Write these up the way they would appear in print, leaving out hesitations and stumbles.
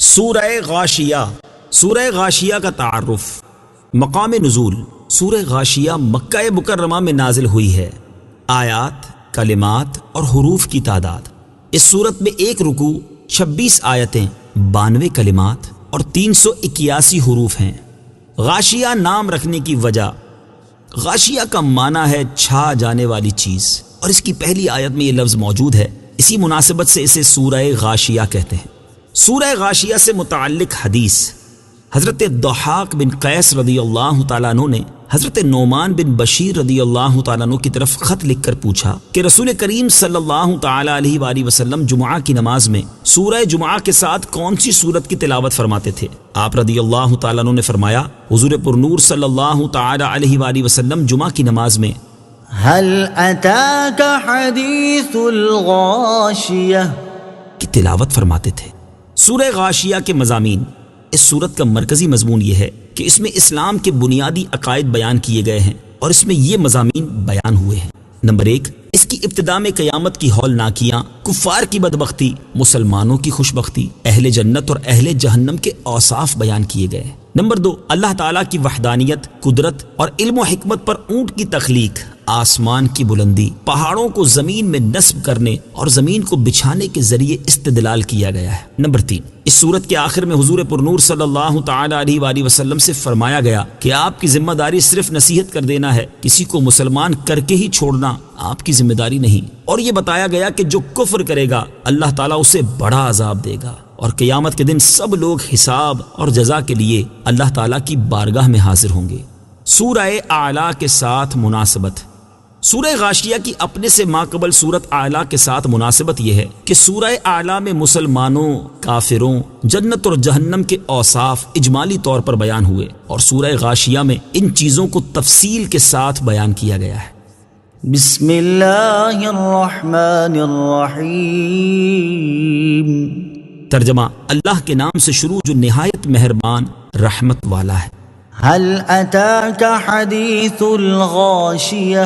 سورہ غاشیہ۔ سورہ غاشیہ کا تعارف۔ مقام نزول۔ سورہ غاشیہ مکہ مکرمہ میں نازل ہوئی ہے۔ آیات، کلمات اور حروف کی تعداد۔ اس سورت میں ایک رکوع، 26 آیتیں، 92 کلمات اور 381 حروف ہیں۔ غاشیہ نام رکھنے کی وجہ، غاشیہ کا معنی ہے چھا جانے والی چیز، اور اس کی پہلی آیت میں یہ لفظ موجود ہے، اسی مناسبت سے اسے سورہ غاشیہ کہتے ہیں۔ سورہ غاشیہ سے متعلق حدیث۔ حضرت ضحاک بن قیس رضی اللہ تعالیٰ عنہ نے حضرت نعمان بن بشیر رضی اللہ تعالیٰ عنہ کی طرف خط لکھ کر پوچھا کہ رسول کریم صلی اللہ تعالیٰ علیہ وآلہ وسلم جمعہ کی نماز میں سورہ جمعہ کے ساتھ کون سی سورت کی تلاوت فرماتے تھے؟ آپ رضی اللہ تعالیٰ عنہ نے فرمایا، حضور پرنور صلی اللہ تعالیٰ علیہ وآلہ وسلم جمعہ کی نماز میں هل اتاک حدیث الغاشیہ کی تلاوت فرماتے تھے۔ سورہ غاشیہ کے مضامین۔ اس سورت کا مرکزی مضمون یہ ہے کہ اس میں اسلام کے بنیادی عقائد بیان کیے گئے ہیں، اور اس میں یہ مضامین بیان ہوئے ہیں۔ نمبر 1، اس کی ابتدا میں قیامت کی ہولناکیاں، کفار کی بدبختی، مسلمانوں کی خوشبختی، اہل جنت اور اہل جہنم کے اوصاف بیان کیے گئے ہیں۔ نمبر 2، اللہ تعالیٰ کی وحدانیت، قدرت اور علم و حکمت پر اونٹ کی تخلیق، آسمان کی بلندی، پہاڑوں کو زمین میں نصب کرنے اور زمین کو بچھانے کے ذریعے استدلال کیا گیا ہے۔ نمبر 3، اس سورت کے آخر میں حضور پرنور صلی اللہ تعالیٰ علیہ وآلہ وسلم سے فرمایا گیا کہ آپ کی ذمہ داری صرف نصیحت کر دینا ہے، کسی کو مسلمان کر کے ہی چھوڑنا آپ کی ذمہ داری نہیں، اور یہ بتایا گیا کہ جو کفر کرے گا اللہ تعالیٰ اسے بڑا عذاب دے گا، اور قیامت کے دن سب لوگ حساب اور جزا کے لیے اللہ تعالیٰ کی بارگاہ میں حاضر ہوں گے۔ سورہ اعلیٰ کے ساتھ مناسبت۔ سورہ غاشیہ کی اپنے سے ماقبل سورت اعلیٰ کے ساتھ مناسبت یہ ہے کہ سورہ اعلیٰ میں مسلمانوں، کافروں، جنت اور جہنم کے اوصاف اجمالی طور پر بیان ہوئے، اور سورہ غاشیہ میں ان چیزوں کو تفصیل کے ساتھ بیان کیا گیا ہے۔ بسم اللہ الرحمن الرحیم۔ ترجمہ، اللہ کے نام سے شروع جو نہایت مہربان رحمت والا ہے۔ هل اتاک حدیث الغاشیہ۔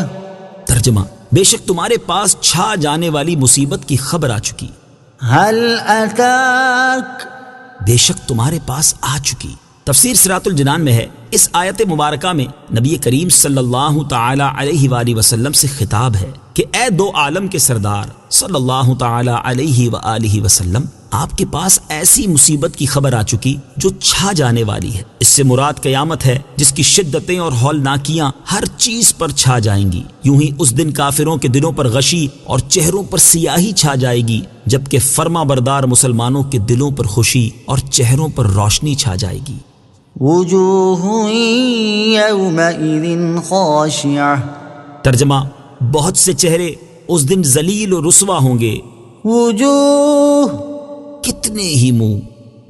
ترجمہ، بے شک تمہارے پاس چھا جانے والی مصیبت کی خبر آ چکی۔ هل اتاک، بے شک تمہارے پاس آ چکی۔ تفسیر صراط الجنان میں ہے، اس آیت مبارکہ میں نبی کریم صلی اللہ تعالی علیہ وآلہ وسلم سے خطاب ہے کہ اے دو عالم کے سردار صلی اللہ تعالی علیہ وآلہ وسلم، آپ کے پاس ایسی مصیبت کی خبر آ چکی جو چھا جانے والی ہے۔ اس سے مراد قیامت ہے، جس کی شدتیں اور ہولناکیاں ہر چیز پر چھا جائیں گی۔ یوں ہی اس دن کافروں کے دلوں پر غشی اور چہروں پر سیاہی چھا جائے گی، جبکہ فرما بردار مسلمانوں کے دلوں پر خوشی اور چہروں پر روشنی چھا جائے گی۔ وجوہ یومئذ خاشعہ۔ ترجمہ، بہت سے چہرے اس دن ذلیل و رسوا ہوں گے۔ وجوہ، کتنے ہی منہ۔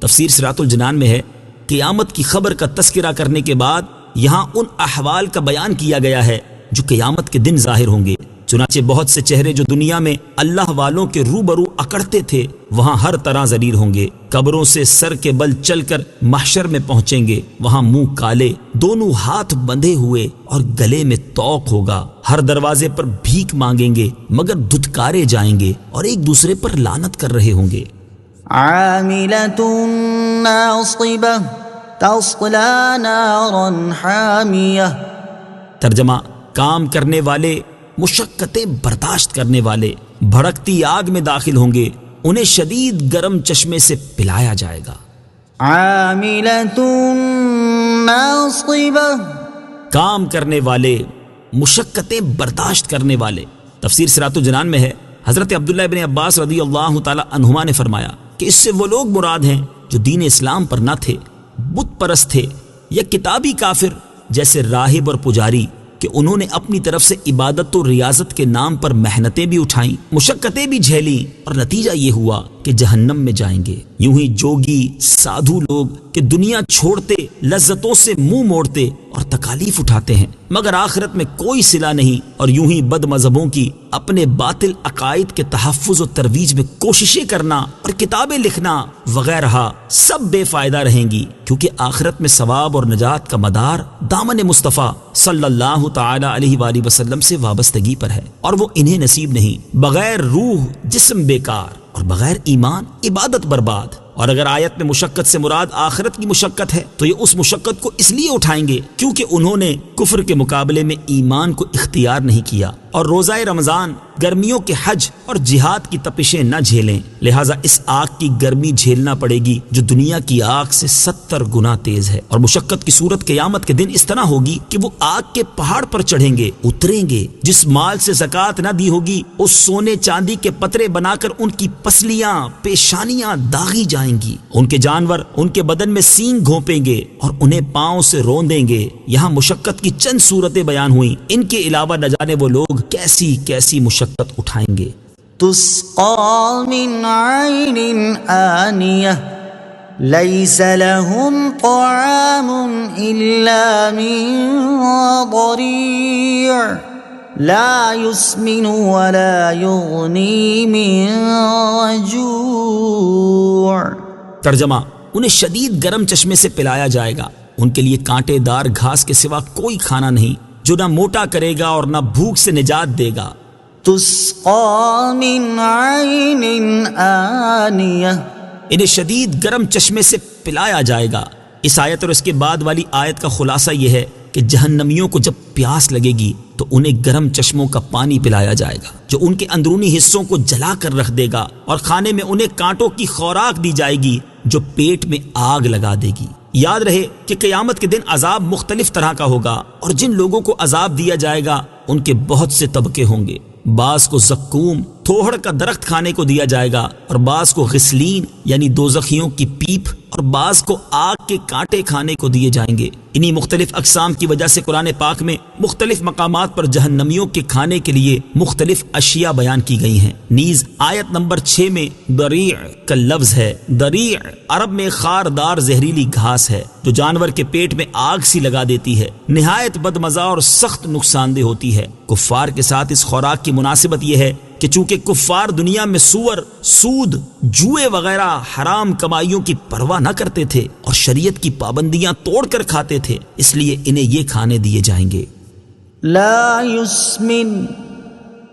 تفسیر صراط الجنان میں ہے، قیامت کی خبر کا تذکرہ کرنے کے بعد یہاں ان احوال کا بیان کیا گیا ہے جو قیامت کے دن ظاہر ہوں گے۔ چنانچہ بہت سے چہرے جو دنیا میں اللہ والوں کے روبرو اکڑتے تھے، وہاں ہر طرح ذلیل ہوں گے۔ قبروں سے سر کے بل چل کر محشر میں پہنچیں گے، وہاں منہ کالے، دونوں ہاتھ بندھے ہوئے اور گلے میں طوق ہوگا۔ ہر دروازے پر بھیک مانگیں گے مگر دھتکارے جائیں گے، اور ایک دوسرے پر لعنت کر رہے ہوں گے۔ عاملۃ ناصبہ تصلی نارا حامیہ۔ ترجمہ، کام کرنے والے، مشقتیں برداشت کرنے والے بھڑکتی آگ میں داخل ہوں گے، انہیں شدید گرم چشمے سے پلایا جائے گا۔ عاملۃ ناصبہ، کام کرنے والے، مشقتیں برداشت کرنے والے۔ تفسیر صراط الجنان میں ہے، حضرت عبداللہ ابن عباس رضی اللہ تعالی عنہما نے فرمایا کہ اس سے وہ لوگ مراد ہیں جو دین اسلام پر نہ تھے، بت پرست تھے، یا کتابی کافر جیسے راہب اور پجاری، کہ انہوں نے اپنی طرف سے عبادت و ریاضت کے نام پر محنتیں بھی اٹھائیں، مشقتیں بھی جھیلیں، اور نتیجہ یہ ہوا کہ جہنم میں جائیں گے۔ یوں ہی جوگی، سادھو لوگ کہ دنیا چھوڑتے، لذتوں سے منہ موڑتے اور تکالیف اٹھاتے ہیں، مگر آخرت میں کوئی صلہ نہیں، اور یوں ہی بد مذہبوں کی اپنے باطل عقائد کے تحفظ و ترویج میں کوششیں کرنا اور کتابیں لکھنا وغیرہ سب بے فائدہ رہیں گی، کیونکہ آخرت میں ثواب اور نجات کا مدار دامن مصطفیٰ صلی اللہ تعالی علیہ وآلہ وسلم سے وابستگی پر ہے، اور وہ انہیں نصیب نہیں۔ بغیر روح جسم بیکار، اور بغیر ایمان عبادت برباد، اور اگر آیت میں مشقت سے مراد آخرت کی مشقت ہے تو یہ اس مشقت کو اس لیے اٹھائیں گے کیونکہ انہوں نے کفر کے مقابلے میں ایمان کو اختیار نہیں کیا اور روزہ رمضان، گرمیوں کے حج اور جہاد کی تپشیں نہ جھیلیں، لہٰذا اس آگ کی گرمی جھیلنا پڑے گی جو دنیا کی آگ سے 70 گنا تیز ہے۔ اور مشقت کی صورت قیامت کے دن اس طرح ہوگی کہ وہ آگ کے پہاڑ پر چڑھیں گے، اتریں گے، جس مال سے زکوٰۃ نہ دی ہوگی اس سونے چاندی کے پترے بنا کر ان کی پسلیاں، پیشانیاں داغی جائیں گی، ان کے جانور ان کے بدن میں سینگ گھونپیں گے اور انہیں پاؤں سے روندیں گے۔ یہاں مشقت کی چند صورتیں بیان ہوئیں، ان کے علاوہ نہ جانے وہ لوگ کیسی کیسی مشقت اٹھائیں گے۔ تسقى من عين آنية ليس لهم طعام إلا من ضريع لا يسمن ولا يغني من جوع۔ ترجمہ، انہیں شدید گرم چشمے سے پلایا جائے گا، ان کے لیے کانٹے دار گھاس کے سوا کوئی کھانا نہیں جو نہ موٹا کرے گا اور نہ بھوک سے نجات دے گا۔ تسقى من عين آنية، انہیں شدید گرم چشمے سے پلایا جائے گا۔ اس آیت اور اس کے بعد والی آیت کا خلاصہ یہ ہے کہ جہنمیوں کو جب پیاس لگے گی تو انہیں گرم چشموں کا پانی پلایا جائے گا جو ان کے اندرونی حصوں کو جلا کر رکھ دے گا، اور کھانے میں انہیں کانٹوں کی خوراک دی جائے گی جو پیٹ میں آگ لگا دے گی۔ یاد رہے کہ قیامت کے دن عذاب مختلف طرح کا ہوگا، اور جن لوگوں کو عذاب دیا جائے گا ان کے بہت سے طبقے ہوں گے۔ بعض کو زقوم، تھوہڑ کا درخت کھانے کو دیا جائے گا، اور بعض کو غسلین یعنی دوزخیوں کی پیپ، اور بعض کو آگ کے کانٹے کھانے کو دیے جائیں گے۔ انہی مختلف اقسام کی وجہ سے قرآن پاک میں مختلف مقامات پر جہنمیوں کے کھانے کے لیے مختلف اشیاء بیان کی گئی ہیں۔ نیز آیت نمبر 6 میں دریع کا لفظ ہے۔ دریع عرب میں خاردار زہریلی گھاس ہے جو جانور کے پیٹ میں آگ سی لگا دیتی ہے، نہایت بدمزہ اور سخت نقصان دہ ہوتی ہے۔ کفار کے ساتھ اس خوراک کی مناسبت یہ ہے کہ چونکہ کفار دنیا میں سور، سود، جوئے وغیرہ حرام کمائیوں کی پرواہ نہ کرتے تھے اور شریعت کی پابندیاں توڑ کر کھاتے تھے، اس لیے انہیں یہ کھانے دیے جائیں گے۔ لا يسمن،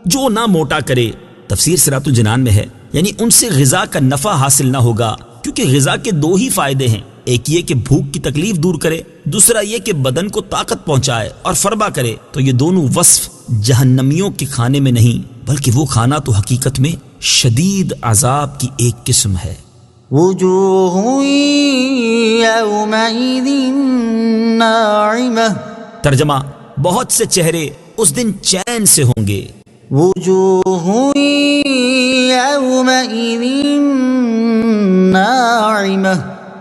جو نہ موٹا کرے، تفسیر صراط الجنان میں ہے، یعنی ان سے غذا کا نفع حاصل نہ ہوگا، کیونکہ غذا کے دو ہی فائدے ہیں، ایک یہ کہ بھوک کی تکلیف دور کرے، دوسرا یہ کہ بدن کو طاقت پہنچائے اور فربا کرے۔ تو یہ دونوں وصف جہنمیوں کے کھانے میں نہیں، بلکہ وہ کھانا تو حقیقت میں شدید عذاب کی ایک قسم ہے۔ وجوه يومئذ ناعمة، ترجمہ، بہت سے چہرے اس دن چین سے ہوں گے۔ وجوه يومئذ ناعمة،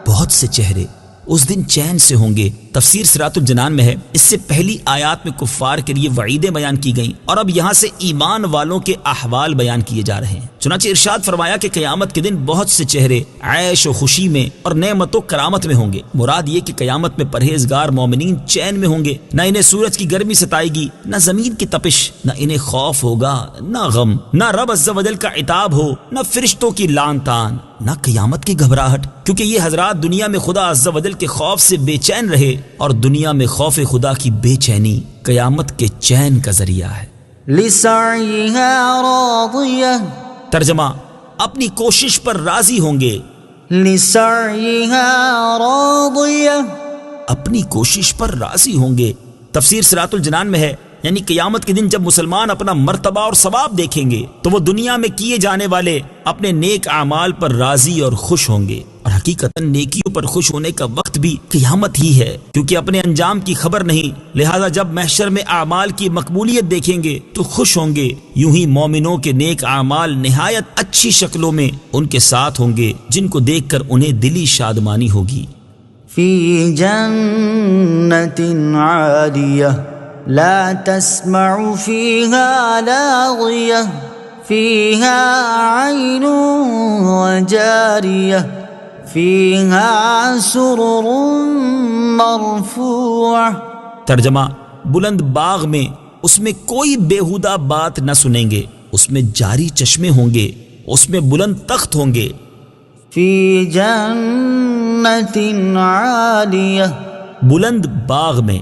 بہت سے چہرے اس دن چین سے ہوں گے۔ تفسیر صراط الجنان میں ہے، اس سے پہلی آیات میں کفار کے لیے وعیدیں بیان کی گئیں، اور اب یہاں سے ایمان والوں کے احوال بیان کیے جا رہے ہیں۔ چنانچہ ارشاد فرمایا کہ قیامت کے دن بہت سے چہرے عیش و خوشی میں اور نعمت و کرامت میں ہوں گے۔ مراد یہ کہ قیامت میں پرہیزگار مومنین چین میں ہوں گے، نہ انہیں سورج کی گرمی ستائے گی، نہ زمین کی تپش، نہ انہیں خوف ہوگا، نہ غم، نہ رب عز و جل کا عتاب ہو، نہ فرشتوں کی لعن طعن، نہ قیامت کی گھبراہٹ، کیونکہ یہ حضرات دنیا میں خدا عز و جل کے خوف سے بے چین رہے، اور دنیا میں خوف خدا کی بے چینی قیامت کے چین کا ذریعہ ہے۔ لسعيها راضية، ترجمہ، اپنی کوشش پر راضی ہوں گے۔ لسعيها راضية، اپنی کوشش پر راضی ہوں گے۔ تفسیر صراط الجنان میں ہے، یعنی قیامت کے دن جب مسلمان اپنا مرتبہ اور ثواب دیکھیں گے تو وہ دنیا میں کیے جانے والے اپنے نیک اعمال پر راضی اور خوش ہوں گے، اور حقیقتاً نیکیوں پر خوش ہونے کا وقت بھی قیامت ہی ہے، کیونکہ اپنے انجام کی خبر نہیں، لہذا جب محشر میں اعمال کی مقبولیت دیکھیں گے تو خوش ہوں گے۔ یوں ہی مومنوں کے نیک اعمال نہایت اچھی شکلوں میں ان کے ساتھ ہوں گے، جن کو دیکھ کر انہیں دلی شادمانی ہوگی۔ في جنة عالية لا تسمع فيها لاغية فيها عين وجارية فيها سرر مرفوعة۔ ترجمہ، بلند باغ میں اس میں کوئی بیہودہ بات نہ سنیں گے، اس میں جاری چشمے ہوں گے، اس میں بلند تخت ہوں گے۔ في جنة عالية، بلند باغ میں۔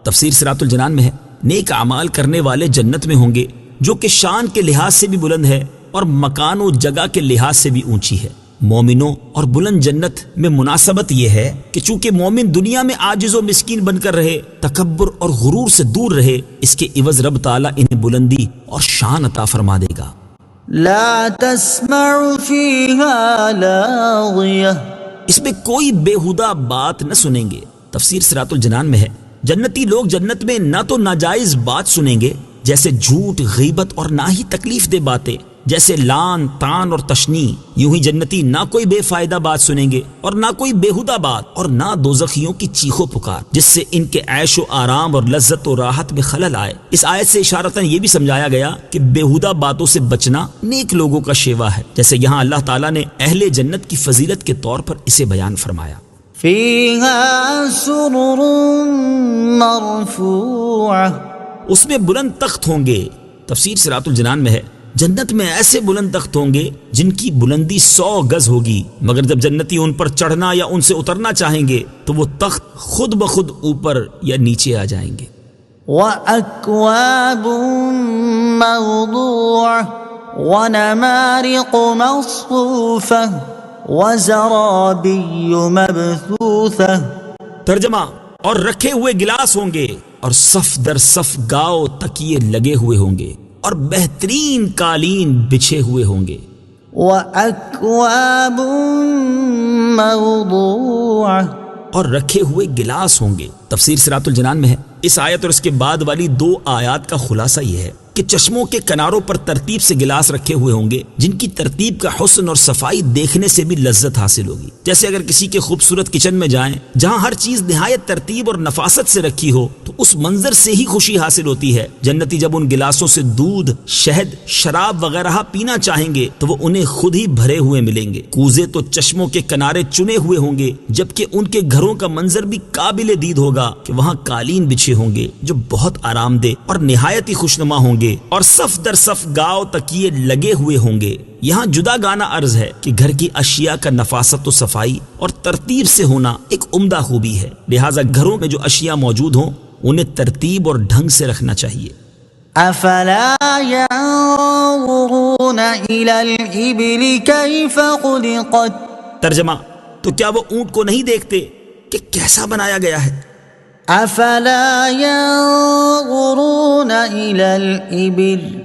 تفسیر صراط الجنان میں ہے، نیک اعمال کرنے والے جنت میں ہوں گے جو کہ شان کے لحاظ سے بھی بلند ہے اور مکان و جگہ کے لحاظ سے بھی اونچی ہے۔ مومنوں اور بلند جنت میں مناسبت یہ ہے کہ چونکہ مومن دنیا میں عاجز و مسکین بن کر رہے، تکبر اور غرور سے دور رہے، اس کے عوض رب تعالیٰ انہیں بلندی اور شان عطا فرما دے گا۔ لا تسمع فيها لاغية، اس میں کوئی بےہودہ بات نہ سنیں گے۔ تفسیر صراط الجنان میں ہے، جنتی لوگ جنت میں نہ تو ناجائز بات سنیں گے جیسے جھوٹ، غیبت، اور نہ ہی تکلیف دہ باتیں جیسے لان، تان اور تشنی۔ یوں ہی جنتی نہ کوئی بے فائدہ بات سنیں گے اور نہ کوئی بےہودہ بات، اور نہ دوزخیوں کی چیخو پکار جس سے ان کے عیش و آرام اور لذت و راحت میں خلل آئے۔ اس آیت سے اشارتاً یہ بھی سمجھایا گیا کہ بےہودہ باتوں سے بچنا نیک لوگوں کا شیوا ہے، جیسے یہاں اللہ تعالیٰ نے اہل جنت کی فضیلت کے طور پر اسے بیان فرمایا۔ فيها سرر مرفوعة، اس میں بلند تخت ہوں گے۔ تفسیر صراط الجنان میں ہے، جنت میں ایسے بلند تخت ہوں گے جن کی بلندی 100 گز ہوگی، مگر جب جنتی ان پر چڑھنا یا ان سے اترنا چاہیں گے تو وہ تخت خود بخود اوپر یا نیچے آ جائیں گے۔ وأكواب موضوعة ونمارق مصفوفة وزرابي مبثوثة۔ ترجمہ، اور رکھے ہوئے گلاس ہوں گے اور صف در صف گاؤ تکیے لگے ہوئے ہوں گے اور بہترین قالین بچھے ہوئے ہوں گے۔ وأكواب موضوعة، اور رکھے ہوئے گلاس ہوں گے۔ تفسیر صراط الجنان میں ہے، اس آیت اور اس کے بعد والی 2 آیات کا خلاصہ یہ ہے کہ چشموں کے کناروں پر ترتیب سے گلاس رکھے ہوئے ہوں گے جن کی ترتیب کا حسن اور صفائی دیکھنے سے بھی لذت حاصل ہوگی۔ جیسے اگر کسی کے خوبصورت کچن میں جائیں جہاں ہر چیز نہایت ترتیب اور نفاست سے رکھی ہو تو اس منظر سے ہی خوشی حاصل ہوتی ہے۔ جنتی جب ان گلاسوں سے دودھ، شہد، شراب وغیرہ پینا چاہیں گے تو وہ انہیں خود ہی بھرے ہوئے ملیں گے۔ کوزے تو چشموں کے کنارے چنے ہوئے ہوں گے، جبکہ ان کے گھروں کا منظر بھی قابل دید ہوگا کہ وہاں قالین بچھے ہوں گے جو بہت آرام دہ اور نہایت ہی خوشنما ہوں گے، اور صف در صف گاؤ تکیے لگے ہوئے ہوں گے۔ یہاں جدا گانا عرض ہے کہ گھر کی اشیاء کا نفاست و صفائی اور ترتیب سے ہونا ایک عمدہ خوبی ہے، لہٰذا گھروں میں جو اشیاء موجود ہوں انہیں ترتیب اور ڈھنگ سے رکھنا چاہیے۔ افلا ينظرون الى الابل كيف خلقت، ترجمہ، تو کیا وہ اونٹ کو نہیں دیکھتے کہ کیسا بنایا گیا ہے؟ افلا ينظرون الى الابل،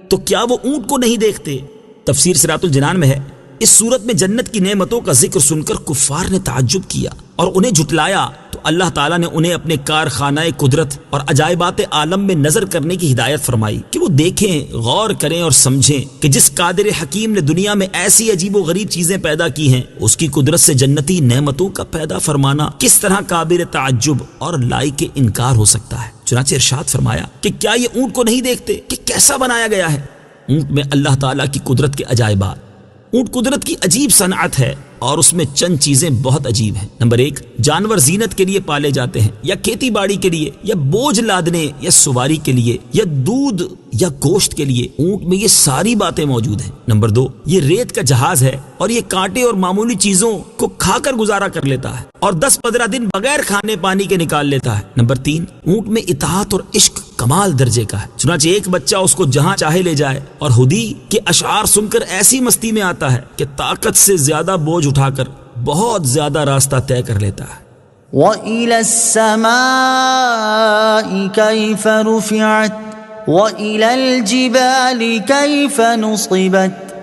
تو کیا وہ اونٹ کو نہیں دیکھتے؟ تفسیر صراط الجنان میں ہے، اس صورت میں جنت کی نعمتوں کا ذکر سن کر کفار نے تعجب کیا اور انہیں جھٹلایا تو اللہ تعالیٰ نے انہیں اپنے کارخانہ قدرت اور عجائبات عالم میں نظر کرنے کی ہدایت فرمائی کہ وہ دیکھیں، غور کریں اور سمجھیں کہ جس قادر حکیم نے دنیا میں ایسی عجیب و غریب چیزیں پیدا کی ہیں اس کی قدرت سے جنتی نعمتوں کا پیدا فرمانا کس طرح قابل تعجب اور لائق انکار ہو سکتا ہے۔ چنانچہ ارشاد فرمایا کہ کیا یہ اونٹ کو نہیں دیکھتے کہ کیسا بنایا گیا ہے؟ اونٹ میں اللہ تعالیٰ کی قدرت کے عجائبات۔ اونٹ قدرت کی عجیب صنعت ہے اور اس میں چند چیزیں بہت عجیب ہیں۔ نمبر 1، جانور زینت کے لیے پالے جاتے ہیں، یا کھیتی باڑی کے لیے، یا بوجھ لادنے یا سواری کے لیے، یا دودھ یا گوشت کے لیے۔ اونٹ میں یہ ساری باتیں موجود ہیں۔ نمبر 2، یہ ریت کا جہاز ہے اور یہ کانٹے اور معمولی چیزوں کو کھا کر گزارا کر لیتا ہے اور 10-15 دن بغیر کھانے پانی کے نکال لیتا ہے۔ نمبر 3، اونٹ میں اطاعت اور عشق کمال درجے کا ہے، چنانچہ ایک بچہ اس کو جہاں چاہے لے جائے اور ہدی کے اشعار سن کر ایسی مستی میں آتا ہے کہ طاقت سے زیادہ بوجھ اٹھا کر بہت زیادہ راستہ طے کر لیتا ہے۔ وَإِلَى السَّمَاءِ كَيْفَ رُفِعَتْ وَإِلَى الْجِبَالِ كَيْفَ نُصِبَتْ،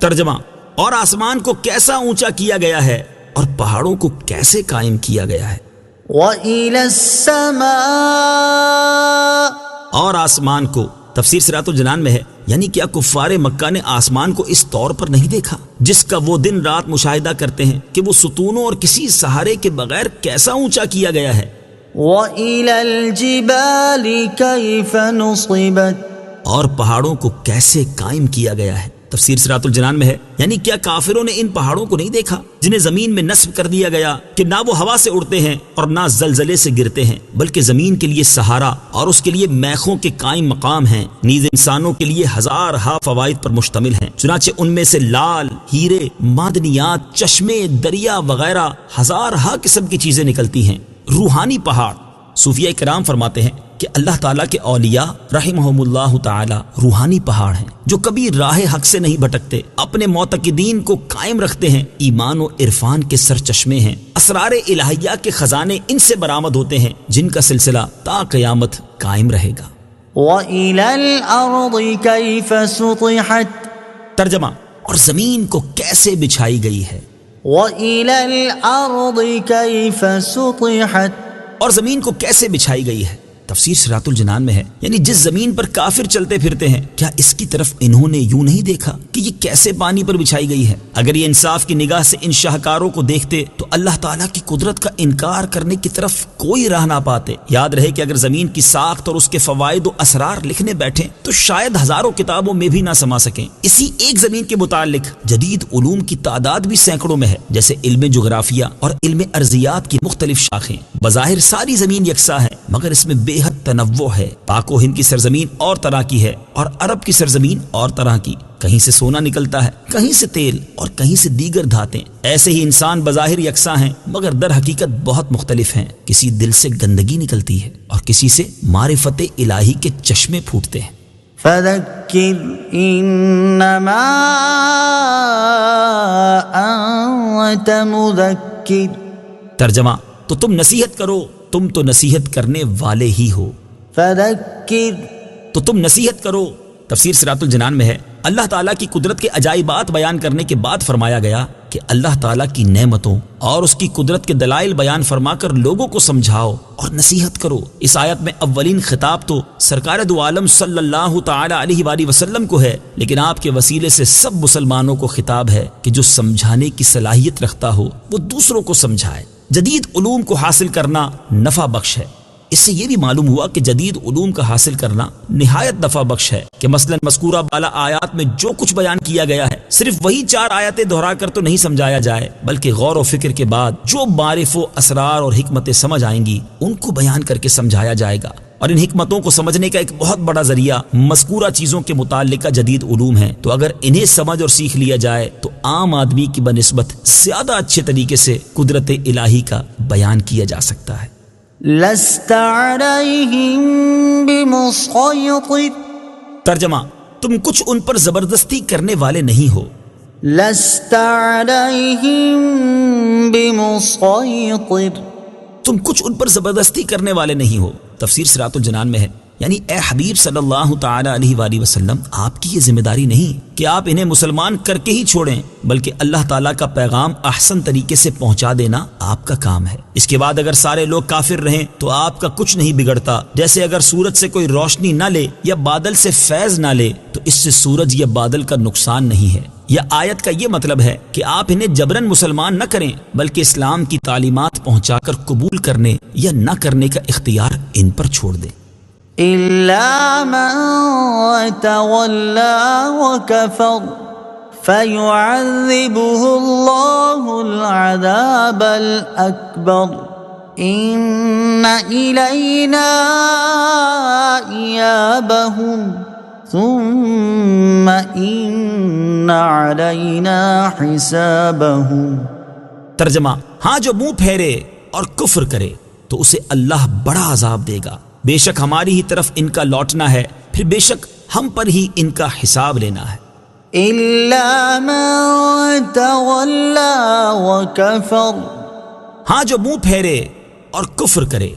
ترجمہ، اور آسمان کو کیسا اونچا کیا گیا ہے اور پہاڑوں کو کیسے قائم کیا گیا ہے۔ وَإِلَى السَّمَاءِ، اور آسمان کو، تفسیر صراط الجنان میں ہے، یعنی کیا کفار مکہ نے آسمان کو اس طور پر نہیں دیکھا جس کا وہ دن رات مشاہدہ کرتے ہیں کہ وہ ستونوں اور کسی سہارے کے بغیر کیسا اونچا کیا گیا ہے۔ وَإِلَى الْجِبَالِ كَيْفَ نُصِبَتْ، اور پہاڑوں کو کیسے قائم کیا گیا ہے۔ تفسیر صراط الجنان میں ہے، یعنی کیا کافروں نے ان پہاڑوں کو نہیں دیکھا جنہیں زمین میں نصب کر دیا گیا کہ نہ وہ ہوا سے اڑتے ہیں اور نہ زلزلے سے گرتے ہیں، بلکہ زمین کے لیے سہارا اور اس کے لیے میخوں کے قائم مقام ہیں، نیز انسانوں کے لیے ہزارہا فوائد پر مشتمل ہیں۔ چنانچہ ان میں سے لال، ہیرے، معدنیات، چشمے، دریا وغیرہ ہزارہا قسم کی چیزیں نکلتی ہیں۔ روحانی پہاڑ، صوفیہ کرام فرماتے ہیں کہ اللہ تعالیٰ کے اولیاء رحمہم اللہ تعالی روحانی پہاڑ ہیں جو کبھی راہ حق سے نہیں بھٹکتے، اپنے معتقدین کو قائم رکھتے ہیں، ایمان و عرفان کے سرچشمے ہیں، اسرار الہیہ کے خزانے ان سے برآمد ہوتے ہیں جن کا سلسلہ تا قیامت قائم رہے گا۔ وَإِلَى الْأَرْضِ كَيْفَ سُطِحَتْ، ترجمہ، اور زمین کو کیسے بچھائی گئی ہے، وَإِلَى الْأَرْضِ كَيْفَ سُطِحَتْ، اور زمین کو کیسے بچھائی گئی ہے۔ تفسیر صراط الجنان میں ہے، یعنی جس زمین پر کافر چلتے پھرتے ہیں، کیا اس کی طرف انہوں نے یوں نہیں دیکھا کہ یہ کیسے پانی پر بچھائی گئی ہے؟ اگر یہ انصاف کی نگاہ سے ان شاہکاروں کو دیکھتے تو اللہ تعالیٰ کی قدرت کا انکار کرنے کی طرف کوئی راہ نہ پاتے۔ یاد رہے کہ اگر زمین کی ساخت اور اس کے فوائد و اسرار لکھنے بیٹھیں تو شاید ہزاروں کتابوں میں بھی نہ سما سکیں۔ اسی ایک زمین کے متعلق جدید علوم کی تعداد بھی سینکڑوں میں ہے، جیسے علم جغرافیہ اور علم ارضیات کی مختلف شاخیں۔ بظاہر ساری زمین یکساں ہے، مگر اس میں بے حد تنوع ہے۔ پاک و ہند کی سرزمین اور طرح کی ہے اور عرب کی سرزمین اور طرح کی، کہیں سے سونا نکلتا ہے، کہیں سے تیل اور کہیں سے دیگر دھاتیں۔ ایسے ہی انسان بظاہر یکساں ہیں مگر در حقیقت بہت مختلف ہیں۔ کسی دل سے گندگی نکلتی ہے اور کسی سے معرفت الہی کے چشمے پھوٹتے ہیں۔ فَذَكِّرْ إِنَّمَا أَنْتَ مُذَكِّرٌ، ترجمہ، تو تم نصیحت کرو، تم تو نصیحت کرنے والے ہی ہو۔ فَذَكِّرْ، تو تم نصیحت کرو۔ تفسیر صراط الجنان میں ہے، اللہ تعالیٰ کی قدرت کے عجائبات بیان کرنے کے بعد فرمایا گیا کہ اللہ تعالیٰ کی نعمتوں اور اس کی قدرت کے دلائل بیان فرما کر لوگوں کو سمجھاؤ اور نصیحت کرو۔ اس آیت میں اولین خطاب تو سرکار دو عالم صلی اللہ تعالی علیہ وآلہ وسلم کو ہے، لیکن آپ کے وسیلے سے سب مسلمانوں کو خطاب ہے کہ جو سمجھانے کی صلاحیت رکھتا ہو وہ دوسروں کو سمجھائے۔ جدید علوم کو حاصل کرنا نفع بخش ہے۔ اس سے یہ بھی معلوم ہوا کہ جدید علوم کا حاصل کرنا نہایت نفع بخش ہے کہ مثلا مذکورہ بالا آیات میں جو کچھ بیان کیا گیا ہے صرف وہی 4 آیتیں دہرا کر تو نہیں سمجھایا جائے، بلکہ غور و فکر کے بعد جو معرف و اسرار اور حکمتیں سمجھ آئیں گی ان کو بیان کر کے سمجھایا جائے گا۔ اور ان حکمتوں کو سمجھنے کا ایک بہت بڑا ذریعہ مذکورہ چیزوں کے متعلقہ جدید علوم ہیں، تو اگر انہیں سمجھ اور سیکھ لیا جائے تو عام آدمی کی بنسبت زیادہ اچھے طریقے سے قدرت الہی کا بیان کیا جا سکتا ہے۔ لست علیہم بمسیطر، ترجمہ، تم کچھ ان پر زبردستی کرنے والے نہیں ہو۔ لست علیہم بمسیطر، تم کچھ ان پر زبردستی کرنے والے نہیں ہو۔ تفسیر صراط الجنان میں ہے، یعنی اے حبیب صلی اللہ تعالی علیہ وآلہ وسلم، آپ کی یہ ذمہ داری نہیں کہ آپ انہیں مسلمان کر کے ہی چھوڑیں، بلکہ اللہ تعالیٰ کا پیغام احسن طریقے سے پہنچا دینا آپ کا کام ہے۔ اس کے بعد اگر سارے لوگ کافر رہیں تو آپ کا کچھ نہیں بگڑتا۔ جیسے اگر سورج سے کوئی روشنی نہ لے یا بادل سے فیض نہ لے تو اس سے سورج یا بادل کا نقصان نہیں ہے۔ یہ آیت کا یہ مطلب ہے کہ آپ انہیں جبرن مسلمان نہ کریں، بلکہ اسلام کی تعلیمات پہنچا کر قبول کرنے یا نہ کرنے کا اختیار ان پر چھوڑ دیں۔ إلا من تولى وكفر فيعذبه الله العذاب الأكبر إن إلينا إيابهم ثم إن علينا حسابهم۔ ترجمہ، ہاں جو منہ پھیرے اور کفر کرے تو اسے اللہ بڑا عذاب دے گا، بے شک ہماری ہی طرف ان کا لوٹنا ہے، پھر بے شک ہم پر ہی ان کا حساب لینا ہے۔ إلا من تولى وكفر، ہاں جو منہ پھیرے اور کفر کرے۔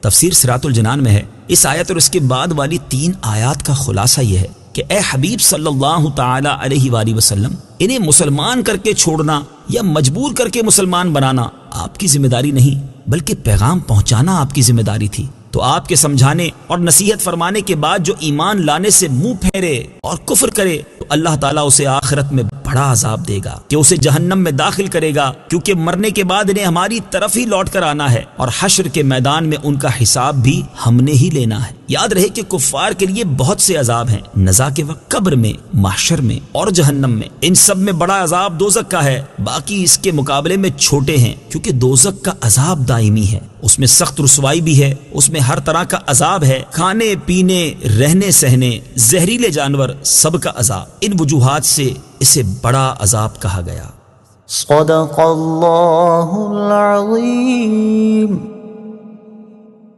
تفسیر صراط الجنان میں ہے، اس آیت اور اس کے بعد والی 3 آیات کا خلاصہ یہ ہے کہ اے حبیب صلی اللہ تعالی علیہ وآلہ وسلم، انہیں مسلمان کر کے چھوڑنا یا مجبور کر کے مسلمان بنانا آپ کی ذمہ داری نہیں، بلکہ پیغام پہنچانا آپ کی ذمہ داری تھی۔ تو آپ کے سمجھانے اور نصیحت فرمانے کے بعد جو ایمان لانے سے منہ پھیرے اور کفر کرے تو اللہ تعالیٰ اسے آخرت میں بڑا عذاب دے گا کہ اسے جہنم میں داخل کرے گا، کیونکہ مرنے کے بعد انہیں ہماری طرف ہی لوٹ کر آنا ہے اور حشر کے میدان میں ان کا حساب بھی ہم نے ہی لینا ہے۔ یاد رہے کہ کفار کے لیے بہت سے عذاب ہیں، نزا کے وقت، قبر میں، محشر میں اور جہنم میں۔ ان سب میں بڑا عذاب دوزخ کا ہے، باقی اس کے مقابلے میں چھوٹے ہیں، کیونکہ دوزخ کا عذاب دائمی ہے، اس میں سخت رسوائی بھی ہے، اس میں ہر طرح کا عذاب ہے، کھانے پینے، رہنے سہنے، زہریلے جانور، سب کا عذاب۔ ان وجوہات سے اسے بڑا عذاب کہا گیا۔ صدق اللہ العظیم۔